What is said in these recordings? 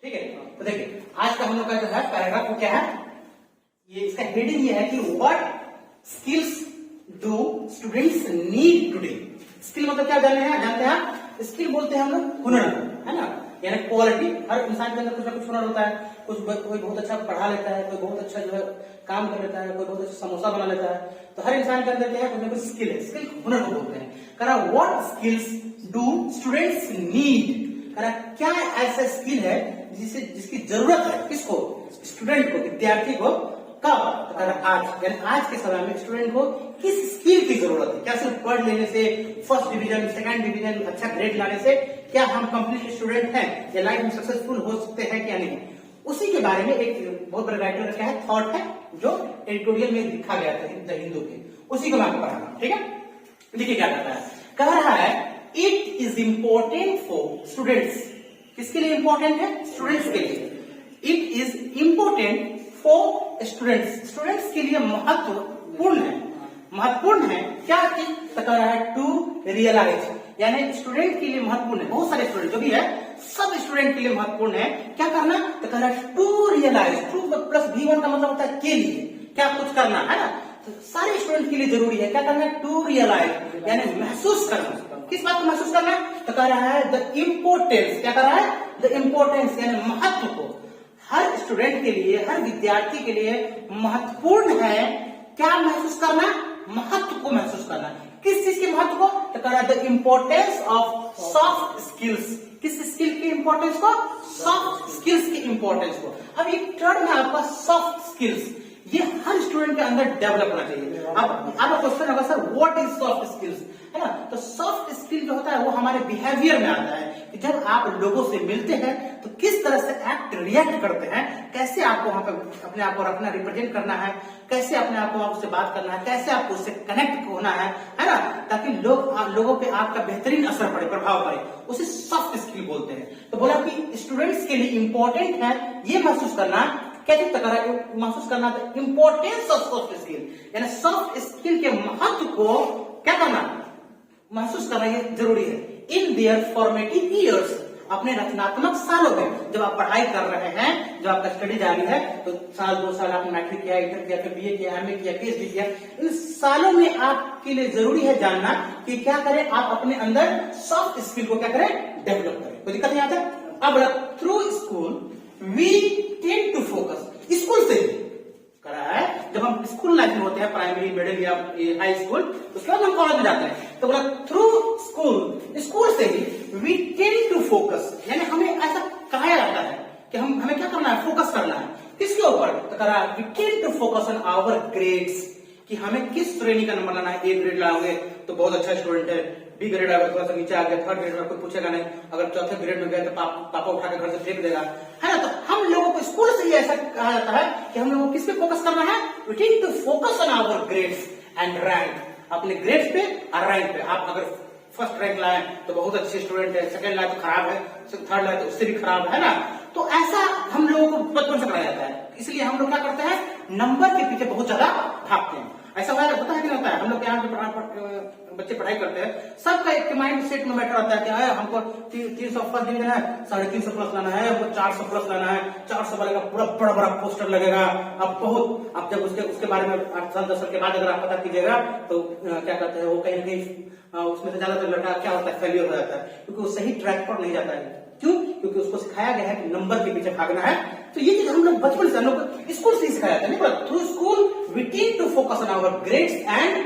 ठीक है। तो देखिए आज का हम लोग का जो है पैराग्राफ वो क्या है, ये इसका हेडिंग ये है कि what skills do students need today. Skill मतलब क्या जानते हैं स्किल बोलते हैं हम लोग हुनर, है ना, यानी क्वालिटी। हर इंसान के अंदर कुछ ना कुछ हुनर होता है। कोई बहुत अच्छा पढ़ा लेता है, कोई बहुत अच्छा जो है काम कर लेता है, कोई बहुत अच्छा समोसा बना लेता है। तो हर इंसान के अंदर क्या है, कुछ ना कुछ स्किल है। स्किल हुनर को बोलते हैं। करा what skills do students need, करा क्या ऐसा स्किल है जिसकी जरूरत है, किसको, स्टूडेंट को, विद्यार्थी को। कब, तो करा आज, यानी आज के समय में स्टूडेंट को किस स्किल की जरूरत है। क्या सिर्फ पढ़ लेने से, फर्स्ट डिवीजन सेकंड डिवीजन अच्छा ग्रेड लाने से क्या हम कंप्लीट स्टूडेंट हैं या लाइफ में सक्सेसफुल हो सकते हैं क्या नहीं, उसी के बारे में एक बहुत बड़ा राइटर का है थॉट है जो एडिटोरियल में लिखा गया था द हिंदू के, उसी को मैं आपको पढ़ाऊंगा। ठीक है, देखिए क्या कहता है, कह रहा है it is important for students. किसके लिए इंपॉर्टेंट है, स्टूडेंट्स के लिए। It is important for students, students के लिए महत्वपूर्ण है। महत्वपूर्ण है क्या चीज, तो कह रहा है टू रियलाइज, यानी स्टूडेंट के लिए महत्वपूर्ण है। बहुत सारे स्टूडेंट जो भी है सब स्टूडेंट के लिए महत्वपूर्ण है। क्या करना, तो कह रहा है to realise, two plus V1 का मतलब होता है के लिए, क्या कुछ करना है ना, तो सारे स्टूडेंट के लिए जरूरी है। क्या करना है, टू रियलाइज, यानी महसूस करना। किस बात को महसूस करना, तो कह रहा है द इम्पोर्टेंस, क्या कर रहा है, द इम्पोर्टेंस यानी महत्व को। हर स्टूडेंट के लिए, हर विद्यार्थी के लिए महत्वपूर्ण है क्या महसूस करना, महत्व को महसूस करना। किस चीज के महत्व को, तो कह रहा है the importance of soft skills. किस स्किल की इंपॉर्टेंस को, सॉफ्ट स्किल्स की इंपॉर्टेंस को। अब एक टर्म है आपका सॉफ्ट स्किल्स, ये हर स्टूडेंट के अंदर डेवलप होना चाहिए। अब आपका क्वेश्चन होगा sir what is soft skills, है ना, तो सॉफ्ट स्किल जो होता है वो हमारे बिहेवियर में आता है कि जब आप लोगों से मिलते हैं तो किस तरह से एक्ट रिएक्ट करते हैं, कैसे आपको वहां पर अपने आप को रखना, रिप्रेजेंट करना है, कैसे अपने आप को उससे बात करना है, कैसे आपको उससे कनेक्ट होना है ना, ताकि लोगों पे आपका बेहतरीन असर पड़े, प्रभाव पड़े, उसे सॉफ्ट स्किल बोलते हैं। तो बोला कि स्टूडेंट्स के लिए इंपॉर्टेंट है ये महसूस करना, क्या चीज कर रहा है, महसूस करना, तो इंपॉर्टेंस ऑफ सॉफ्ट स्किल, यानी सॉफ्ट स्किल के महत्व को क्या करना, महसूस करना ये जरूरी है। इन देयर फॉर्मेटिव ईयर्स, अपने रचनात्मक सालों में, जब आप पढ़ाई कर रहे हैं, जब आपका स्टडी जारी है, तो साल 2 साल आपने मैट्रिक किया, इंटर किया, फिर BA किया, MA किया, PhD किया, इन सालों में आपके लिए जरूरी है जानना कि क्या करें, आप अपने अंदर सॉफ्ट स्किल को क्या करें, डेवलप करें। कोई दिक्कत नहीं आता। अब through school we tend to focus, school से करा है, जब हम स्कूल लाइफ में होते हैं, प्राइमरी, मिडिल या हाई स्कूल, उसके बाद हम कॉलेज में जाते हैं, तो बोला थ्रू स्कूल, स्कूल से ही वी टेंड टू फोकस, यानी हमें ऐसा कहा जाता है कि हमें क्या करना है, फोकस करना है। किसके ऊपर, तो करा we tend to focus on our grades, कि हमें किस श्रेणी का नंबर लाना है। A ग्रेड लाओगे तो बहुत अच्छा स्टूडेंट है, B ग्रेड आएगा थोड़ा सा नीचे आ गया, थर्ड ग्रेड में कोई पूछेगा नहीं, अगर चौथे ग्रेड में गए तो पापा उठा के घर से फेंक देगा, है ना। तो हम लोगों को स्कूल से ही ऐसा कहा जाता है कि हम लोगों को किस पे फोकस करना है, we need to focus on our grades and rank, अपने ग्रेड्स पे और रैंक पे। आप अगर फर्स्ट रैंक लाए तो बहुत अच्छे स्टूडेंट है, सेकंड लाए तो खराब है, थर्ड लाए तो उससे भी खराब है ना। तो ऐसा हम लोगों को बचपन से कराया जाता है, इसलिए हम लोग क्या करते हैं, नंबर के पीछे बहुत ज्यादा भागते हैं। ऐसा होता है कि नहीं होता है, हम लोग यहाँ जो बच्चे पढ़ाई करते हैं, सबका एक माइंड सेट में मैटर होता है कि हमको 300 फर्स्ट डिवीजन है, 350 प्लस लाना है, हमको 400 प्लस लाना है, 400 वाले का पूरा बड़ा बड़ा पोस्टर लगेगा। अब जब उसके बारे में 8 साल 10 साल के बाद अगर आप पता कीजिएगा तो क्या कहते हैं, वो कहीं ना कहीं उसमें से ज्यादातर लड़का क्या होता है, फेलियर हो जाता है, क्योंकि वो सही ट्रैक पर नहीं जाता है। क्यों, क्योंकि उसको सिखाया गया है कि नंबर के पीछे भागना है। तो ये चीज हम लोग बचपन से, हम लोग स्कूल से सिखाया जाता है, नहीं, through school we need to focus on our grades and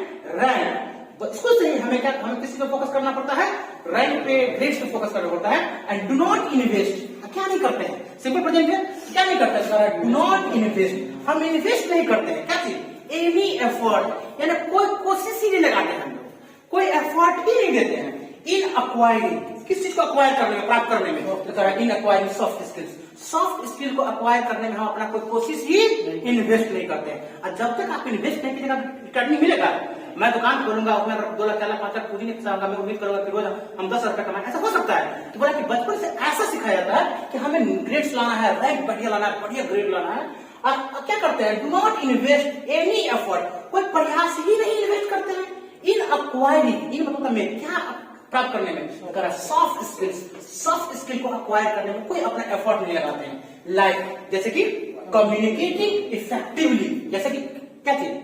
rank. School से ही हमें किस पे फोकस करना पड़ता है, रैंक पे, ग्रेड्स पे फोकस करना पड़ता है। एंड डू नॉट इन्वेस्ट, क्या नहीं करते हैं, सिंपल प्रेजेंट है, क्या नहीं करते हैं, डू नॉट इन्वेस्ट, हम इन्वेस्ट नहीं करते हैं, क्या चीज, एनी एफर्ट, यानी कोई कोशिश ही नहीं लगाते हैं, हम लोग कोई एफर्ट ही नहीं देते हैं इन अक्वायरिंग, किस चीज को अक्वायर करने में, प्राप्त करने में, तो in acquiring soft skills, soft skill को अक्वायर करने में हम अपना कोई कोशिश ही इन्वेस्ट नहीं करते हैं। और जब तक आप इन्वेस्ट नहीं कीजिएगा रिटर्न नहीं मिलेगा। मैं दुकान खोलूंगा, उसमें 2 लाख 4 लाख 5 लाख पूंजी नहीं फंसाऊंगा, मैं उम्मीद करूंगा कि रोज हम 10 रुपए कमाएं, ऐसा हो सकता है। तो बोला कि बचपन से ऐसा सिखाया जाता है कि हमें ग्रेड्स लाना है, रैंक बढ़िया लाना है, बढ़िया ग्रेड लाना है। और क्या करते हैं, do not invest any effort, कोई प्रयास ही नहीं इन्वेस्ट करते हैं इन अक्वायरिंग, इन मतलब में क्या प्राप्त करने में, अगर सॉफ्ट स्किल को अक्वायर करने में कोई अपना एफर्ट नहीं लगाते हैं। लाइक जैसे कि कम्युनिकेटिंग इफेक्टिवली, जैसे कि क्या चीज,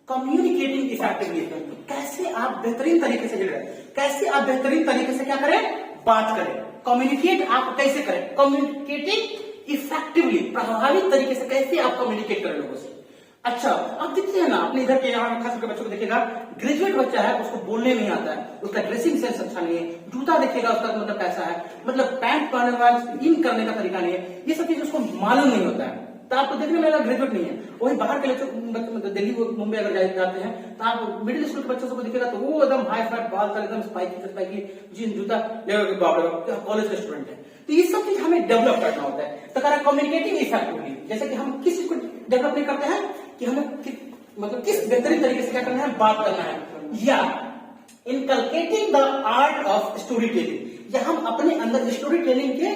कम्युनिकेटिंग इफेक्टिवली, कैसे आप बेहतरीन तरीके से जुड़ रहे हैं, कैसे आप बेहतरीन तरीके से क्या करें, बात करें। कम्युनिकेट आप कैसे करें, कम्युनिकेटिंग इफेक्टिवली, प्रभावी तरीके से कैसे आप कम्युनिकेट करें लोगों से। अच्छा, आप देखते हैं ना अपने इधर के यहाँ खास करके बच्चों को देखिएगा, ग्रेजुएट बच्चा है उसको बोलने नहीं आता है, उसका ड्रेसिंग सेंस अच्छा नहीं है, जूता देखिएगा उसका मतलब कैसा है, मतलब पैंट पहनने वाला इन करने का तरीका नहीं है, ये सब चीज उसको मालूम नहीं होता है। तो आपको देखने में ग्रेजुएट नहीं है। वही बाहर के बच्चे दिल्ली मुंबई अगर जाते हैं तो आप मिडिल स्कूल के बच्चों को देखिएगा तो वो एकदम हाई फाइट बाल का एकदम स्पाइकी जीन जूता कॉलेज के स्टूडेंट है। तो ये सब चीज हमें डेवलप करना होता है। तो कह कम्युनिकेटिंग इफेक्टिवली, जैसे कि हम किस चीज को डेवलप नहीं करते हैं कि हमें मतलब किस बेहतरीन तरीके से क्या करना है, बात करना है, या inculcating the art of story telling, या हम अपने अंदर स्टोरी टेलिंग के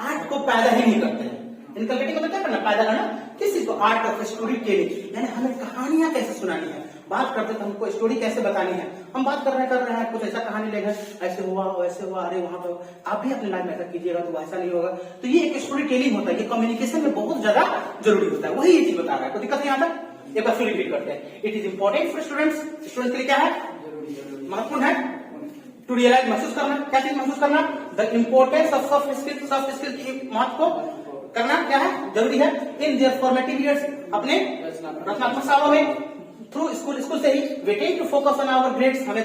आर्ट को पैदा ही नहीं करते हैं। इनकलकेटिंग मतलब क्या करना, पैदा करना किस चीज को, आर्ट ऑफ स्टोरी टेलिंग, यानी हमें कहानियां कैसे सुनानी है, बात करते तो हमको स्टोरी कैसे बतानी है। हम बात कर रहे हैं कुछ ऐसा कहानी लेंगे, ऐसे हुआ वैसे हुआ, अरे वहां पर आप भी अपने लाइफ में ऐसा कीजिएगा तो ऐसा नहीं होगा। तो ये एक स्टोरी टेलिंग होता है, ये कम्युनिकेशन में बहुत ज्यादा जरूरी होता है। वही ये चीज बता रहा है, तो दिक्कत नहीं आता। एक बार फिर रिपीट करते हैं, it is important for students, students के लिए क्या है, महत्वपूर्ण है, टू रियलाइज, महसूस करना, क्या चीज महसूस करना, the importance of soft skill की महत्व को करना क्या है, जरूरी है। इन देयर फॉर्मेटिव इयर्स, अपने रचनात्मक सालों में, थ्रू स्कूल से ही, we take to focus on our grades, हमें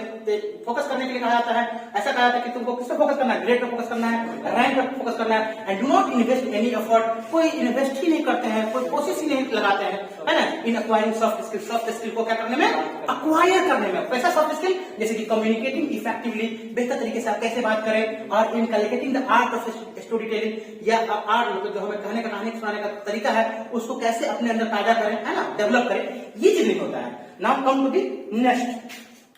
फोकस करने के लिए कहा जाता है। ऐसा कहा जाता है कि तुमको किस पे फोकस करना है, ग्रेड पे फोकस करना है, रैंक पे फोकस करना है, and do not invest any effort, कोई इन्वेस्ट ही नहीं करते हैं, कोई कोशिश ही नहीं लगाते हैं, है ना, इन एक्वायरिंग सॉफ्ट स्किल को क्या करने में, अक्वायर करने में। कैसा सॉफ्ट स्किल, जैसे कि कम्युनिकेटिंग इफेक्टिवली, बेहतर तरीके से आप कैसे बात करें, और inculcating the art of story telling, या आर्ट मतलब जो हमें कहने का, कहानी सुनाने का तरीका है, उसको कैसे अपने अंदर पैदा करें, है ना, डेवलप करें, ये चीज नहीं होता है। Now come to the next,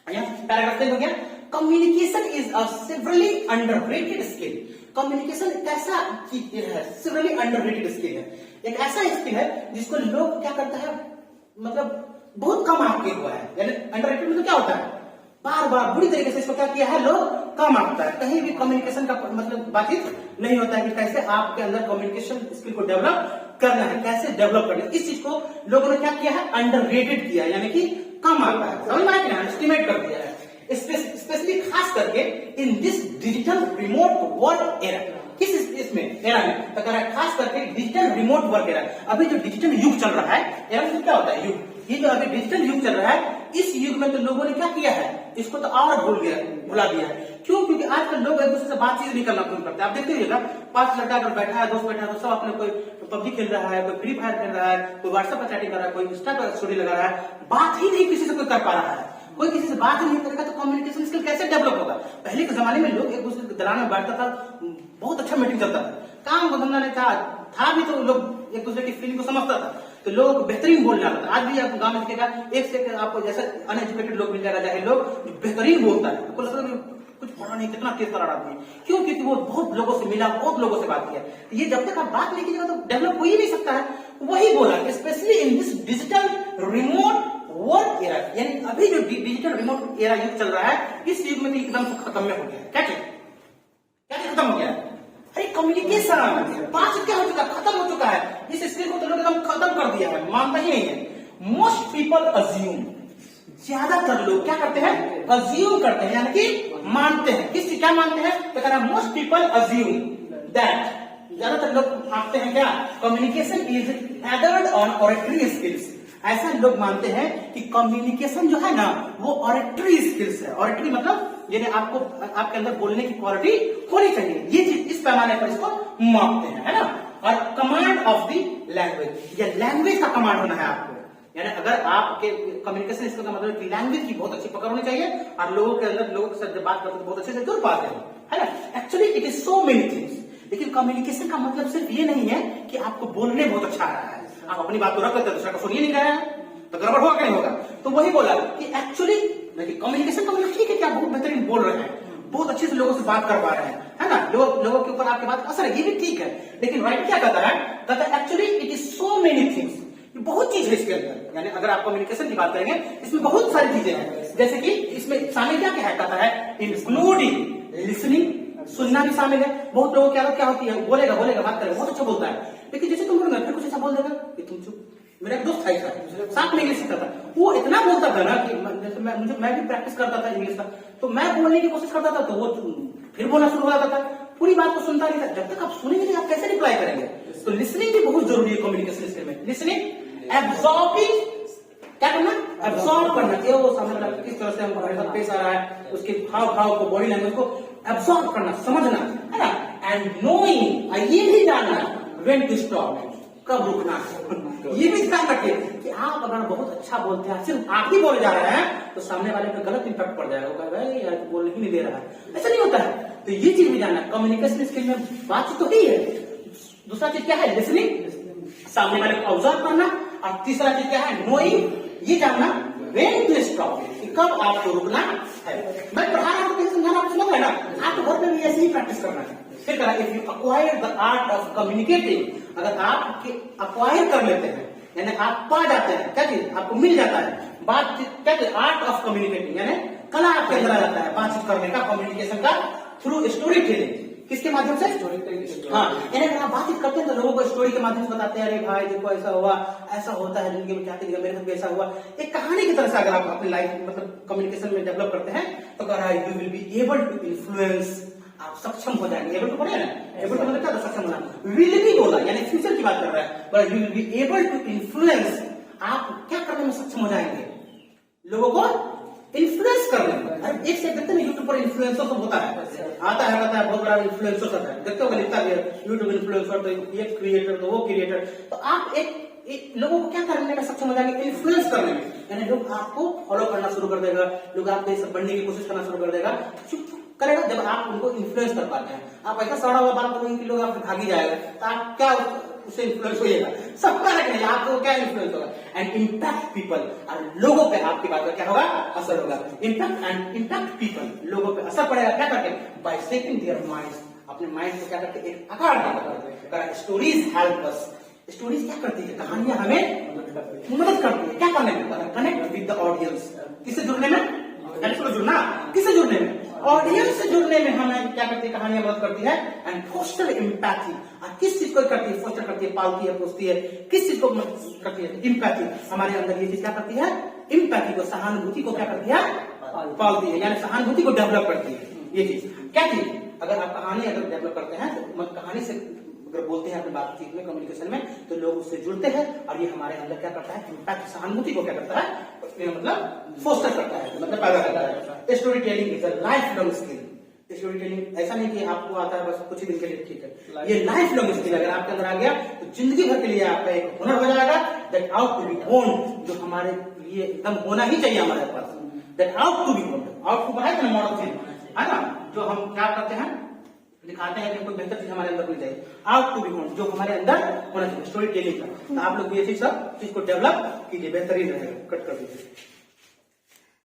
paragraph हो गया, communication is a severely underrated skill. Communication कैसा चीज है, सेवरली अंडररेटेड स्किल है, एक ऐसा स्किल है जिसको लोग क्या करता है, मतलब बहुत कम आंके हुआ है, यानी अंडररेटेड मतलब क्या होता है, बार बार बुरी तरीके से इसको क्या किया है, लोग कम आंकता है। कहीं भी कम्युनिकेशन का मतलब बातचीत नहीं होता है कि कैसे आपके अंदर कम्युनिकेशन स्किल को डेवलप करना है, कैसे डेवलप करना है। इस चीज को लोगों ने क्या किया है, अंडररेटेड किया है, यानी कि कम आता है, समझ में आया, एस्टिमेट कर दिया है। स्पेशली खास करके in this digital remote work era, किस इसमें एरा में, तो खास करके डिजिटल रिमोट वर्क एरा, अभी जो डिजिटल युग चल रहा है, एरा में क्या होता है, युग, ये जो अभी डिजिटल युग चल रहा है, इस युग में तो लोगों ने क्या किया है, इसको तो और भुला दिया है। क्यों, क्योंकि आजकल लोग एक दूसरे से बातचीत नहीं करना पसंद करते हैं। आप देखते होइएगा, 5 लड़का अगर बैठा है, दोस्त बैठा है, तो सब अपने कोई पबजी खेल रहा है, कोई फ्री फायर खेल रहा है, कोई व्हाट्सएप पर चैटिंग कर रहा है, कोई इंस्टा पर स्टोरी लगा रहा है, बात ही नहीं किसी से कोई कर पा रहा है। कोई किसी से बात ही नहीं करेगा तो कम्युनिकेशन स्किल कैसे डेवलप होगा। पहले के जमाने में लोग एक दूसरे के दलान में बैठता था, बहुत अच्छा मीटिंग चलता था, काम धंधा नहीं था भी, तो लोग एक दूसरे की फीलिंग को समझता था, तो लोग बेहतरीन बोलने आता था। आज भी आप गांव में दिखेगा, एक से आपको जैसे अनएजुकेटेड लोग मिल जाएगा, चाहे लोग बेहतरीन बोलता है, आपको लगता है कुछ पढ़ा नहीं, कितना तेज तरार आदमी, क्यों, क्योंकि वो बहुत लोगों से मिला, बहुत लोगों से बात किया। ये जब तक आप बात नहीं कीजिएगा तो डेवलप हो ही नहीं सकता है। वही बोला, specially in this digital remote work era, यानी अभी जो डिजिटल रिमोट एरा युग चल रहा है, इस युग में तो एकदम खत्म में हो गया। क्या खत्म हो गया, अरे कम्युनिकेशन बात क्या हो चुका, खत्म हो चुका है। इस स्किल को तो लोग एकदम खत्म कर दिया है, मानता ही नहीं है। मोस्ट पीपल अज्यूम, ज्यादातर लोग क्या करते हैं, अज्यूम करते हैं, यानी कि मानते हैं। किस क्या मानते हैं, तो कहना मोस्ट पीपल अज्यूम दैट, ज्यादातर लोग मानते हैं क्या, communication is adored on oratory skills. ऐसा लोग मानते हैं कि कम्युनिकेशन जो है ना, वो ऑरेटरी स्किल्स है। ऑरेटरी मतलब यानी आपको आपके अंदर बोलने की क्वालिटी होनी चाहिए, ये चीज इस पैमाने पर इसको मापते हैं, है ना। और कमांड ऑफ द लैंग्वेज, या लैंग्वेज का कमांड होना है आपको, यानी अगर आपके कम्युनिकेशन स्किल का मतलब कि लैंग्वेज की बहुत अच्छी पकड़ होनी चाहिए, और लोगों के अंदर लोगों के साथ जब बात करते हैं बहुत अच्छे से जुड़ पाते हैं, है ना। Actually it is so many things, लेकिन कम्युनिकेशन का मतलब सिर्फ ये नहीं है कि आपको बोलने बहुत अच्छा आ रहा है, आप अपनी बात तो रख करते दूसरा को सुन ही नहीं रहे हैं, तो गड़बड़ होगा नहीं होगा। तो वही बोला कि एक्चुअली कम्युनिकेशन का मतलब ठीक है कि आप बहुत बेहतरीन बोल रहे हैं, बहुत अच्छे से लोगों से बात कर पा रहे हैं, है ना, लोगों के ऊपर आपकी बात असर है, ये भी ठीक है। लेकिन राइट क्या कहता है, actually it is so many things, बहुत चीज है इसके अंदर। यानी अगर आप कम्युनिकेशन की बात करेंगे, इसमें बहुत सारी चीजें हैं, जैसे कि इसमें शामिल क्या क्या है, कहता है इंक्लूडिंग लिसनिंग, सुनना भी शामिल है। बहुत लोगों की आदत क्या होती है, बोलेगा बोलेगा बात करेगा, बहुत अच्छा बोलता है, लेकिन जैसे तुम बोलोगे फिर कुछ ऐसा बोल देगा कि तुम चुप। मेरा एक दोस्त था ऐसा, साथ में इंग्लिश सीखता था, वो इतना बोलता था ना कि जैसे मैं भी प्रैक्टिस करता था इंग्लिश का, तो मैं बोलने की कोशिश करता था तो वो फिर बोलना शुरू हो जाता था, पूरी बात को सुनता नहीं था। जब तक आप सुनेंगे नहीं आप कैसे रिप्लाई करेंगे? तो लिसनिंग भी बहुत जरूरी है कम्युनिकेशन स्किल में। लिसनिंग, एब्जॉर्बिंग, क्या करना, एब्जॉर्ब करना कि वो सामने वाला किस तरह से हमारे साथ पेश आ रहा है, उसके भाव भाव को, बॉडी लैंग्वेज को एब्जॉर्ब करना, समझना है ना। एंड नोइंग, ये भी जानना व्हेन टू स्टॉप, कब रुकना है। ये भी ध्यान रखिए कि आप अगर बहुत अच्छा बोलते हैं, सिर्फ आप ही बोले जा रहे हैं, तो सामने वाले पे गलत इंपैक्ट पड़ जाएगा, वो कहेगा यार बोलने ही नहीं दे रहा है, ऐसा नहीं होता है। तो ये चीज भी जानना, कम्युनिकेशन स्किल में बातचीत तो ही है। दूसरा चीज क्या है, लिसनिंग, सामने वाले को ऑब्जर्व करना, और तीसरा चीज क्या है, नोइंग, ये जानना व्हेन टू स्टॉप, कब आपको रुकना है। मैं पढ़ा रहा हूं तो समझाना, आप समझ रहे हैं ना, आपको घर पे भी ऐसे ही प्रैक्टिस करना है। फिर कहा, if you acquire the art of communicating, अगर आप अक्वायर कर लेते हैं, यानी आप पा जाते हैं, क्या चीज आपको मिल जाता है, बातचीत, क्या चीज, आर्ट ऑफ कम्युनिकेटिंग, यानी कला आपके अंदर आ जाता है बातचीत करने का, कम्युनिकेशन का, थ्रू स्टोरी टेलिंग। किसके माध्यम से, स्टोरी टेलिंग। हाँ, यानी अगर आप बातचीत करते हैं तो लोगों को स्टोरी के माध्यम से बताते हैं, अरे भाई देखो ऐसा हुआ, ऐसा होता है जिंदगी में, क्या मेरे साथ भी ऐसा हुआ, एक कहानी की तरह से अगर आप अपनी लाइफ मतलब कम्युनिकेशन में डेवलप करते हैं, तो कह रहा है you will be able to influence, आप सक्षम हो जाएंगे। एबल टू पढ़े ना, एबल टू मतलब क्या था, सक्षम होना। विल भी बोला यानी फ्यूचर की बात कर रहा है, but you will be able to influence, आप क्या करने में सक्षम हो जाएंगे, लोगों को इन्फ्लुएंस करने में। अरे एक से देखते ना यूट्यूब पर इन्फ्लुएंसर सब होता है, आता है कहता है बहुत बड़ा इन्फ्लुएंसर आता है, देखते हो लिखता है यूट्यूब इन्फ्लुएंसर, तो ये क्रिएटर तो वो क्रिएटर, तो आप एक लोगों को क्या करने में सक्षम हो जाएंगे, इन्फ्लुएंस करने में, यानी लोग आपको फॉलो करना शुरू कर देगा, लोग आपके सब बनने की कोशिश करना शुरू कर देगा, करेगा जब आप उनको इन्फ्लुएंस कर पाते हैं। आप ऐसा सड़ा हुआ बात करेंगे कि लोग आपसे भागी जाएगा, तो आप क्या उससे इन्फ्लुएंस होइएगा, सबका रखने आपको क्या इन्फ्लुएंस होगा, एंड इम्पैक्ट पीपल, और लोगों पे आपकी बात का क्या होगा, असर होगा। इम्पैक्ट एंड इम्पैक्ट पीपल, लोगों पे असर पड़ेगा क्या करके, बाय शेपिंग देयर माइंड्स, अपने माइंड को क्या करके एक आकार देकर। स्टोरीज हेल्प अस, स्टोरीज क्या करती है, कहानियां हमें मदद करती है क्या करने में, कनेक्ट विद द ऑडियंस, किससे जुड़ने में, जुड़ना, किससे जुड़ने में, ऑडियंस से जुड़ने में हमें क्या करती है, कहानियां मदद करती है। एंड फोस्टर एम्पैथी, और किस चीज को करती है, फोस्टर करती है, पालती है, पोसती है, किस चीज को करती है, एम्पैथी, हमारे अंदर ये चीज क्या करती है, एम्पैथी को, सहानुभूति को क्या करती है, पालती है, यानी सहानुभूति को डेवलप करती है। ये चीज क्या चीज, अगर आप कहानी अगर डेवलप करते हैं तो कहानी से अगर बोलते हैं अपनी बातचीत में, कम्युनिकेशन में, तो लोग उससे जुड़ते हैं, और ये हमारे अंदर क्या करता है, इम्पैक्ट, सहानुभूति को क्या करता है, मतलब फोस्टर करता है, मतलब पैदा करता है। Story telling is a life long skill. Story telling ऐसा नहीं कि आपको आता है बस कुछ ही दिन के लिए, ठीक है, ये लाइफ लॉन्ग स्किल अगर आपके अंदर आ गया तो जिंदगी भर के लिए आपका एक हुनर हो जाएगा, that out to be born, जो हमारे लिए एकदम होना ही चाहिए हमारे पास, that out to be born, out to बनाए ना मॉडल थिंग, है ना, जो हम क्या करते हैं, दिखाते हैं कि कोई बेहतर चीज हमारे अंदर मिल जाए, आउट टू बी बोर्न, जो हमारे अंदर होना चाहिए, स्टोरी टेलिंग का। तो आप लोग ये चीज सब चीज को डेवलप कीजिए, बेहतरीन रहेगा। कट कर दीजिए।